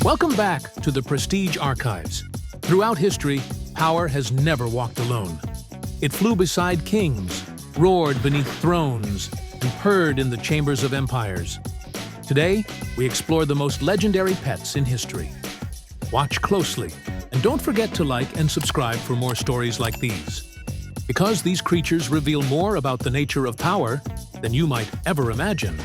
Welcome back to the Prestige Archives. Throughout history, power has never walked alone. It flew beside kings, roared beneath thrones, and purred in the chambers of empires. Today, we explore the most legendary pets in history. Watch closely, and don't forget to like and subscribe for more stories like these. Because these creatures reveal more about the nature of power than you might ever imagine.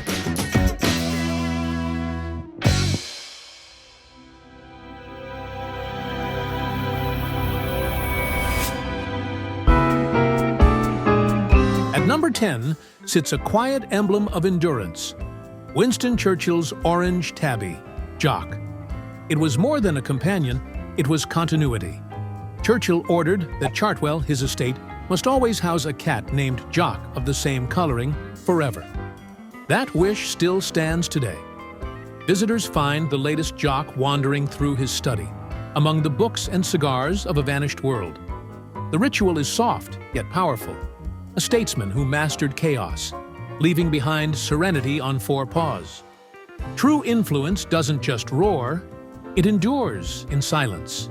At number 10 sits a quiet emblem of endurance, Winston Churchill's orange tabby, Jock. It was more than a companion, it was continuity. Churchill ordered that Chartwell, his estate, must always house a cat named Jock of the same coloring forever. That wish still stands today. Visitors find the latest Jock wandering through his study, among the books and cigars of a vanished world. The ritual is soft, yet powerful. A statesman who mastered chaos, leaving behind serenity on four paws. True influence doesn't just roar, it endures in silence.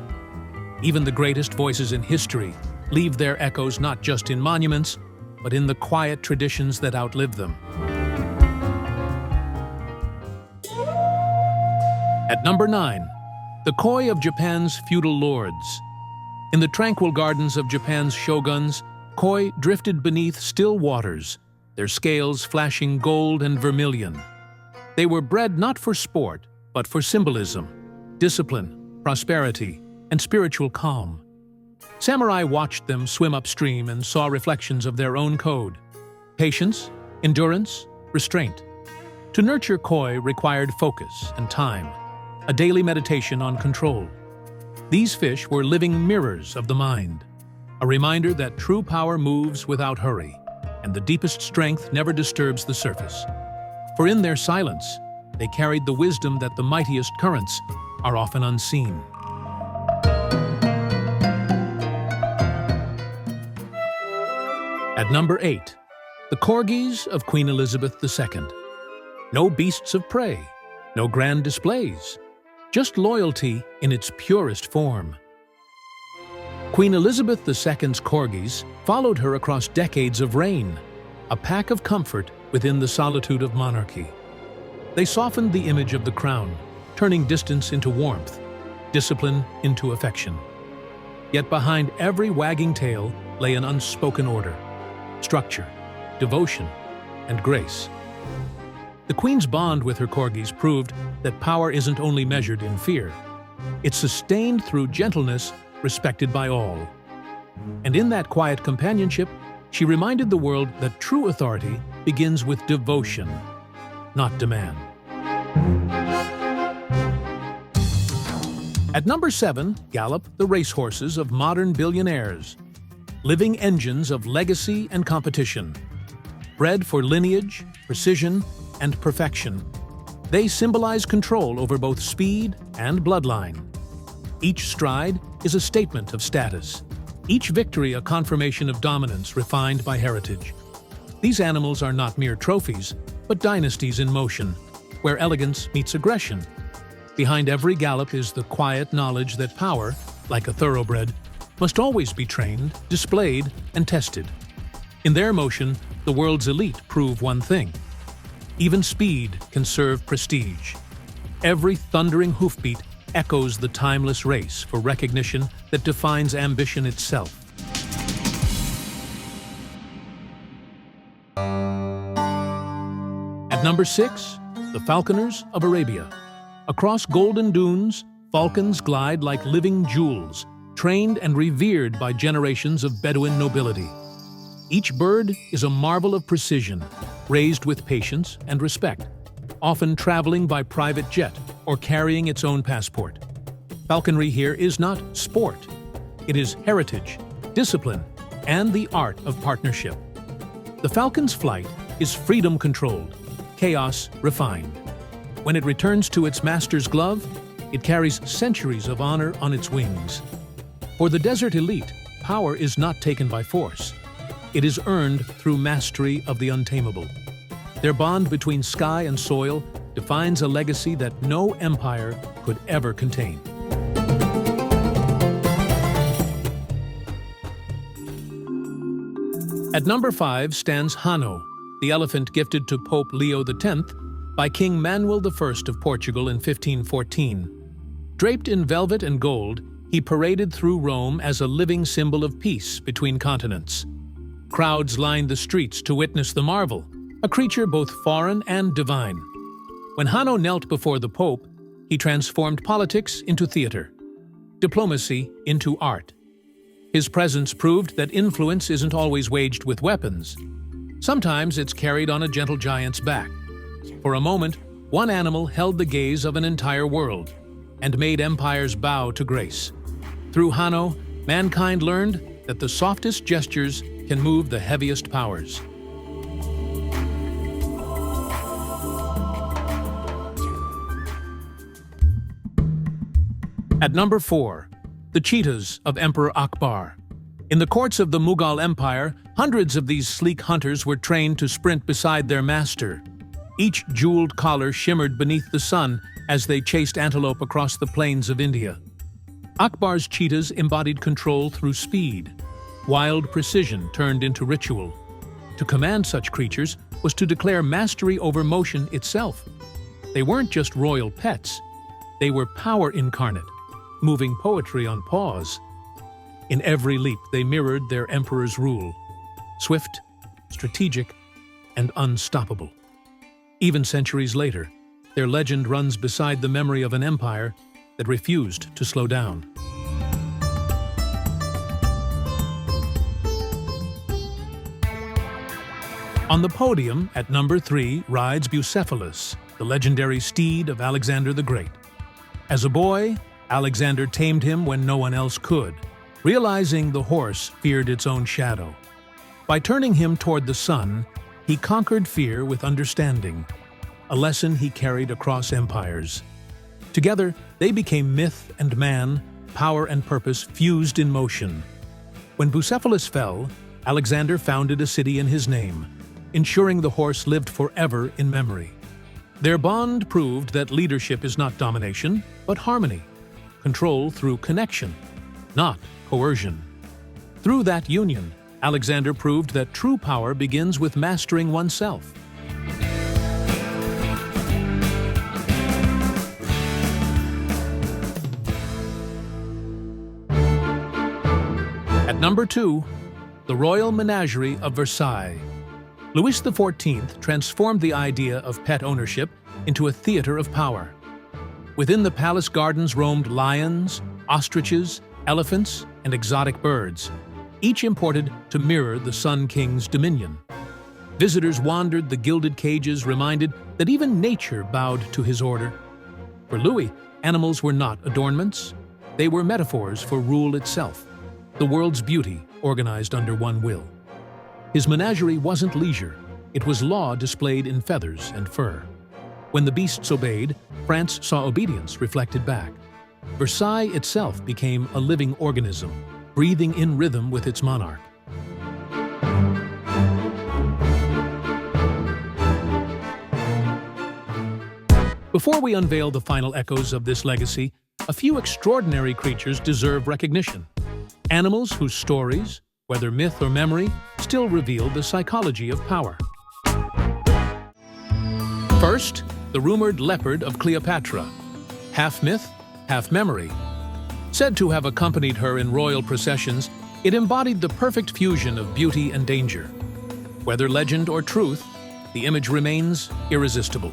Even the greatest voices in history leave their echoes not just in monuments, but in the quiet traditions that outlive them. At number 9, the koi of Japan's feudal lords. In the tranquil gardens of Japan's shoguns, koi drifted beneath still waters, their scales flashing gold and vermilion. They were bred not for sport, but for symbolism, discipline, prosperity, and spiritual calm. Samurai watched them swim upstream and saw reflections of their own code: patience, endurance, restraint. To nurture koi required focus and time, a daily meditation on control. These fish were living mirrors of the mind, a reminder that true power moves without hurry, and the deepest strength never disturbs the surface. For in their silence, they carried the wisdom that the mightiest currents are often unseen. At number 8, the corgis of Queen Elizabeth II. No beasts of prey, no grand displays, just loyalty in its purest form. Queen Elizabeth II's corgis followed her across decades of reign, a pack of comfort within the solitude of monarchy. They softened the image of the crown, turning distance into warmth, discipline into affection. Yet behind every wagging tail lay an unspoken order: structure, devotion, and grace. The Queen's bond with her corgis proved that power isn't only measured in fear. It's sustained through gentleness, respected by all. And in that quiet companionship, she reminded the world that true authority begins with devotion, not demand. At number 7 gallop the racehorses of modern billionaires, living engines of legacy and competition. Bred for lineage, precision, and perfection, they symbolize control over both speed and bloodline. Each stride is a statement of status, each victory a confirmation of dominance refined by heritage. These animals are not mere trophies, but dynasties in motion, where elegance meets aggression. Behind every gallop is the quiet knowledge that power, like a thoroughbred, must always be trained, displayed, and tested. In their motion, the world's elite prove one thing: even speed can serve prestige. Every thundering hoofbeat echoes the timeless race for recognition that defines ambition itself. At number 6, the falconers of Arabia. Across golden dunes, falcons glide like living jewels, trained and revered by generations of Bedouin nobility. Each bird is a marvel of precision, raised with patience and respect, often traveling by private jet or carrying its own passport. Falconry here is not sport. It is heritage, discipline, and the art of partnership. The falcon's flight is freedom-controlled, chaos refined. When it returns to its master's glove, it carries centuries of honor on its wings. For the desert elite, power is not taken by force. It is earned through mastery of the untamable. Their bond between sky and soil defines a legacy that no empire could ever contain. At number 5 stands Hanno, the elephant gifted to Pope Leo X by King Manuel I of Portugal in 1514. Draped in velvet and gold, he paraded through Rome as a living symbol of peace between continents. Crowds lined the streets to witness the marvel, a creature both foreign and divine. When Hanno knelt before the Pope, he transformed politics into theater, diplomacy into art. His presence proved that influence isn't always waged with weapons. Sometimes it's carried on a gentle giant's back. For a moment, one animal held the gaze of an entire world and made empires bow to grace. Through Hanno, mankind learned that the softest gestures can move the heaviest powers. At number 4, the cheetahs of Emperor Akbar. In the courts of the Mughal Empire, hundreds of these sleek hunters were trained to sprint beside their master. Each jeweled collar shimmered beneath the sun as they chased antelope across the plains of India. Akbar's cheetahs embodied control through speed. Wild precision turned into ritual. To command such creatures was to declare mastery over motion itself. They weren't just royal pets. They were power incarnate, moving poetry on paws. In every leap, they mirrored their emperor's rule: swift, strategic, and unstoppable. Even centuries later, their legend runs beside the memory of an empire that refused to slow down. On the podium, at number 3, rides Bucephalus, the legendary steed of Alexander the Great. As a boy, Alexander tamed him when no one else could, realizing the horse feared its own shadow. By turning him toward the sun, he conquered fear with understanding, a lesson he carried across empires. Together, they became myth and man, power and purpose fused in motion. When Bucephalus fell, Alexander founded a city in his name, ensuring the horse lived forever in memory. Their bond proved that leadership is not domination, but harmony, control through connection, not coercion. Through that union, Alexander proved that true power begins with mastering oneself. At number 2, the Royal Menagerie of Versailles. Louis XIV transformed the idea of pet ownership into a theater of power. Within the palace gardens roamed lions, ostriches, elephants, and exotic birds, each imported to mirror the Sun King's dominion. Visitors wandered the gilded cages, reminded that even nature bowed to his order. For Louis, animals were not adornments. They were metaphors for rule itself, the world's beauty organized under one will. His menagerie wasn't leisure. It was law displayed in feathers and fur. When the beasts obeyed, France saw obedience reflected back. Versailles itself became a living organism, breathing in rhythm with its monarch. Before we unveil the final echoes of this legacy, a few extraordinary creatures deserve recognition. Animals whose stories, whether myth or memory, still reveal the psychology of power. First, the rumored leopard of Cleopatra, half myth, half memory. Said to have accompanied her in royal processions, it embodied the perfect fusion of beauty and danger. Whether legend or truth, the image remains irresistible.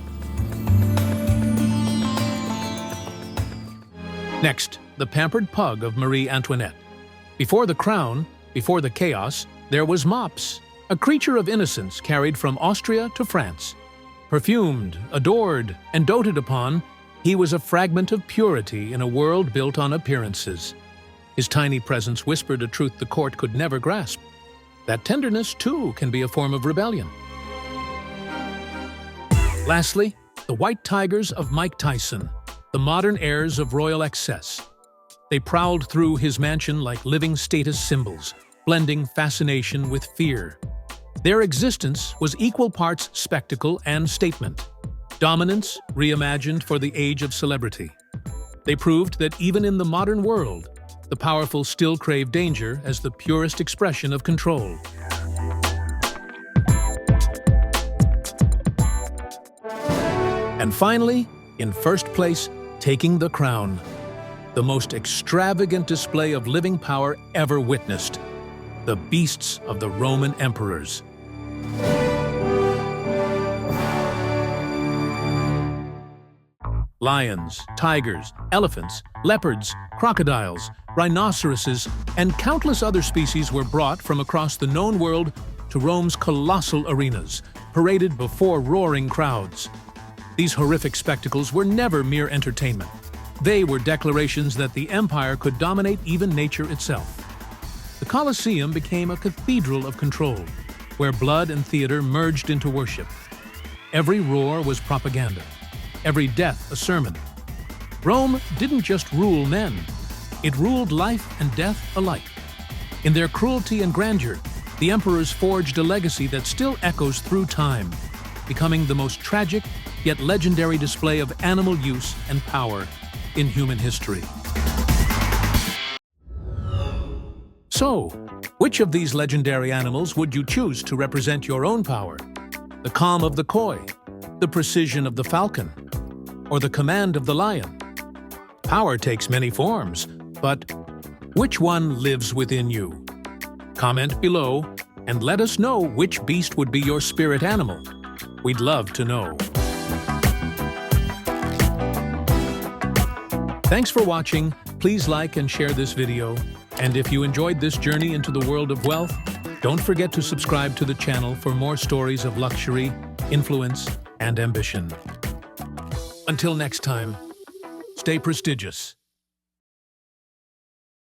Next, the pampered pug of Marie Antoinette. Before the crown, before the chaos, there was Mops, a creature of innocence carried from Austria to France. Perfumed, adored, and doted upon, he was a fragment of purity in a world built on appearances. His tiny presence whispered a truth the court could never grasp. That tenderness, too, can be a form of rebellion. Lastly, the white tigers of Mike Tyson, the modern heirs of royal excess. They prowled through his mansion like living status symbols, blending fascination with fear. Their existence was equal parts spectacle and statement. Dominance reimagined for the age of celebrity. They proved that even in the modern world, the powerful still crave danger as the purest expression of control. And finally, in first place, taking the crown, the most extravagant display of living power ever witnessed, the beasts of the Roman emperors. Lions, tigers, elephants, leopards, crocodiles, rhinoceroses, and countless other species were brought from across the known world to Rome's colossal arenas, paraded before roaring crowds. These horrific spectacles were never mere entertainment. They were declarations that the empire could dominate even nature itself. The Colosseum became a cathedral of control, where blood and theater merged into worship. Every roar was propaganda, every death a sermon. Rome didn't just rule men, it ruled life and death alike. In their cruelty and grandeur, the emperors forged a legacy that still echoes through time, becoming the most tragic yet legendary display of animal use and power in human history. So, which of these legendary animals would you choose to represent your own power? The calm of the koi, the precision of the falcon, or the command of the lion? Power takes many forms, but which one lives within you? Comment below and let us know which beast would be your spirit animal. We'd love to know. Thanks for watching. Please like and share this video. And if you enjoyed this journey into the world of wealth, don't forget to subscribe to the channel for more stories of luxury, influence, and ambition. Until next time, stay prestigious.